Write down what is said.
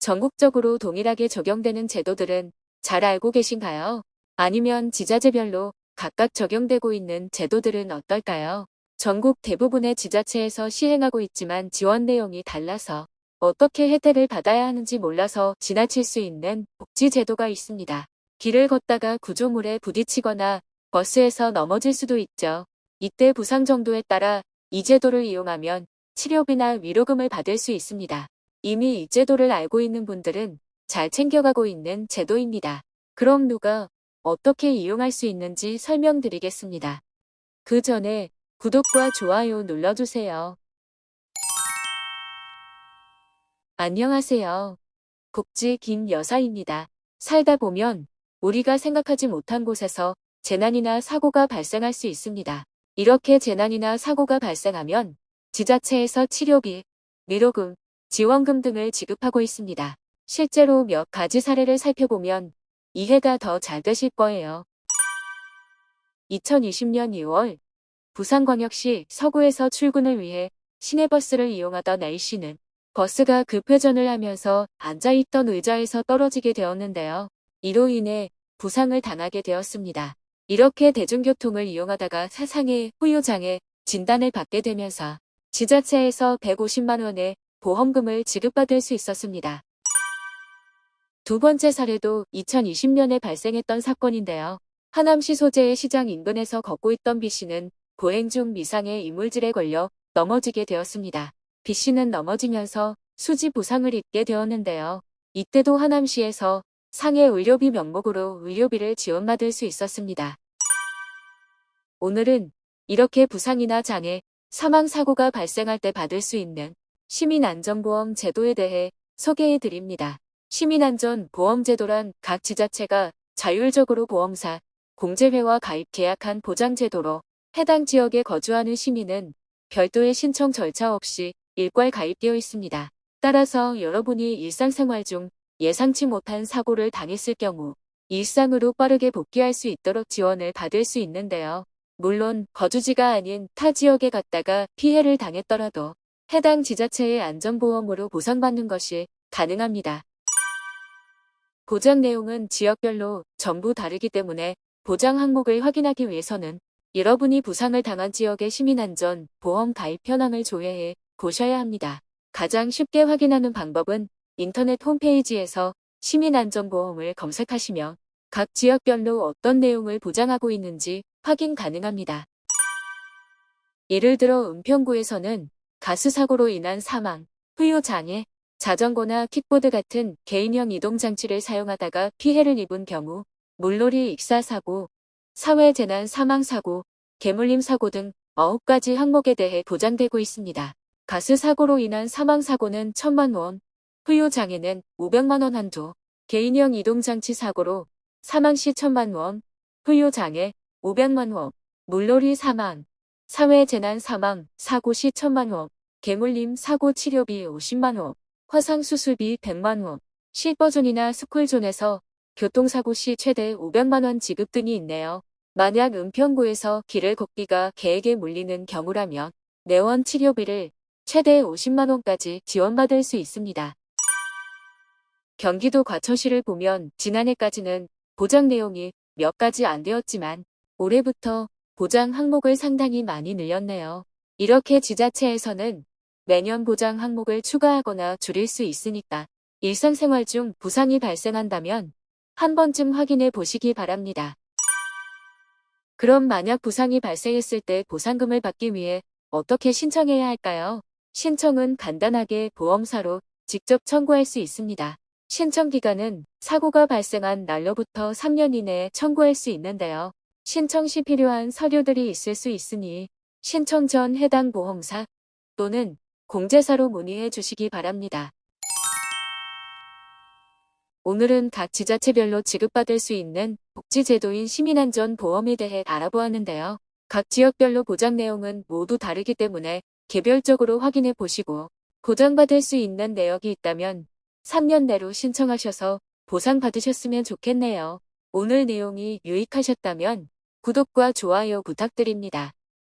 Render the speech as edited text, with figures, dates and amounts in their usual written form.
전국적으로 동일하게 적용되는 제도들은 잘 알고 계신가요? 아니면 지자체별로 각각 적용되고 있는 제도들은 어떨까요? 전국 대부분의 지자체에서 시행하고 있지만 지원 내용이 달라서 어떻게 혜택을 받아야 하는지 몰라서 지나칠 수 있는 복지제도가 있습니다. 길을 걷다가 구조물에 부딪히거나 버스에서 넘어질 수도 있죠. 이때 부상 정도에 따라 이 제도를 이용하면 치료비나 위로금을 받을 수 있습니다. 이미 이 제도를 알고 있는 분들은 잘 챙겨가고 있는 제도입니다. 그럼 누가 어떻게 이용할 수 있는지 설명드리겠습니다. 그 전에 구독과 좋아요 눌러주세요. 안녕하세요. 복지 김여사입니다. 살다 보면 우리가 생각하지 못한 곳에서 재난이나 사고가 발생할 수 있습니다. 이렇게 재난이나 사고가 발생하면 지자체에서 치료비, 위로금, 지원금 등을 지급하고 있습니다. 실제로 몇 가지 사례를 살펴보면 이해가 더 잘 되실 거예요. 2020년 2월 부산광역시 서구에서 출근을 위해 시내버스를 이용하던 A씨는 버스가 급회전을 하면서 앉아있던 의자에서 떨어지게 되었는데요. 이로 인해 부상을 당하게 되었습니다. 이렇게 대중교통을 이용하다가 사상의 후유장애 진단을 받게 되면서 지자체에서 150만 원의 보험금을 지급받을 수 있었습니다. 두 번째 사례도 2020년에 발생했던 사건인데요. 하남시 소재의 시장 인근에서 걷고 있던 B씨는 보행 중 미상의 이물질에 걸려 넘어지게 되었습니다. B씨는 넘어지면서 수지 부상을 입게 되었는데요. 이때도 하남시에서 상해 의료비 명목으로 의료비를 지원받을 수 있었습니다. 오늘은 이렇게 부상이나 장애, 사망사고가 발생할 때 받을 수 있는 시민안전보험 제도에 대해 소개해 드립니다. 시민안전보험제도란 각 지자체가 자율적으로 보험사, 공제회와 가입 계약한 보장제도로 해당 지역에 거주하는 시민은 별도의 신청 절차 없이 일괄 가입되어 있습니다. 따라서 여러분이 일상생활 중 예상치 못한 사고를 당했을 경우 일상으로 빠르게 복귀할 수 있도록 지원을 받을 수 있는데요. 물론 거주지가 아닌 타 지역에 갔다가 피해를 당했더라도 해당 지자체의 안전보험으로 보상받는 것이 가능합니다. 보장 내용은 지역별로 전부 다르기 때문에 보장 항목을 확인하기 위해서는 여러분이 부상을 당한 지역의 시민안전 보험 가입 현황을 조회해 보셔야 합니다. 가장 쉽게 확인하는 방법은 인터넷 홈페이지에서 시민안전보험을 검색하시면 각 지역별로 어떤 내용을 보장하고 있는지 확인 가능합니다. 예를 들어 은평구에서는 가스사고로 인한 사망, 후유장애, 자전거나 킥보드 같은 개인형 이동장치를 사용하다가 피해를 입은 경우 물놀이 익사사고, 사회재난 사망사고, 개물림 사고 등 9가지 항목에 대해 보장되고 있습니다. 가스사고로 인한 사망사고는 1,000만 원, 후유장애는 500만 원 한도, 개인형 이동장치 사고로 사망 시 1,000만 원, 후유장애 500만 원, 물놀이 사망, 사회재난 사망, 사고 시 1,000만 원, 개물림 사고 치료비 50만 원, 화상수술비 100만 원, 실버존이나 스쿨존에서 교통사고 시 최대 500만 원 지급 등이 있네요. 만약 은평구에서 길을 걷기가 계획에 물리는 경우라면 내원 치료비를 최대 50만 원까지 지원받을 수 있습니다. 경기도 과천시를 보면 지난해까지는 보장 내용이 몇 가지 안 되었지만 올해부터 보장 항목을 상당히 많이 늘렸네요. 이렇게 지자체에서는 매년 보장 항목을 추가하거나 줄일 수 있으니까 일상생활 중 부상이 발생한다면 한 번쯤 확인해 보시기 바랍니다. 그럼 만약 부상이 발생했을 때 보상금을 받기 위해 어떻게 신청해야 할까요? 신청은 간단하게 보험사로 직접 청구할 수 있습니다. 신청 기간은 사고가 발생한 날로부터 3년 이내에 청구할 수 있는데요. 신청 시 필요한 서류들이 있을 수 있으니 신청 전 해당 보험사 또는 공제사로 문의해 주시기 바랍니다. 오늘은 각 지자체별로 지급받을 수 있는 복지제도인 시민안전보험에 대해 알아보았는데요. 각 지역별로 보장 내용은 모두 다르기 때문에 개별적으로 확인해 보시고 보장받을 수 있는 내역이 있다면 3년 내로 신청하셔서 보상받으셨으면 좋겠네요. 오늘 내용이 유익하셨다면 구독과 좋아요 부탁드립니다.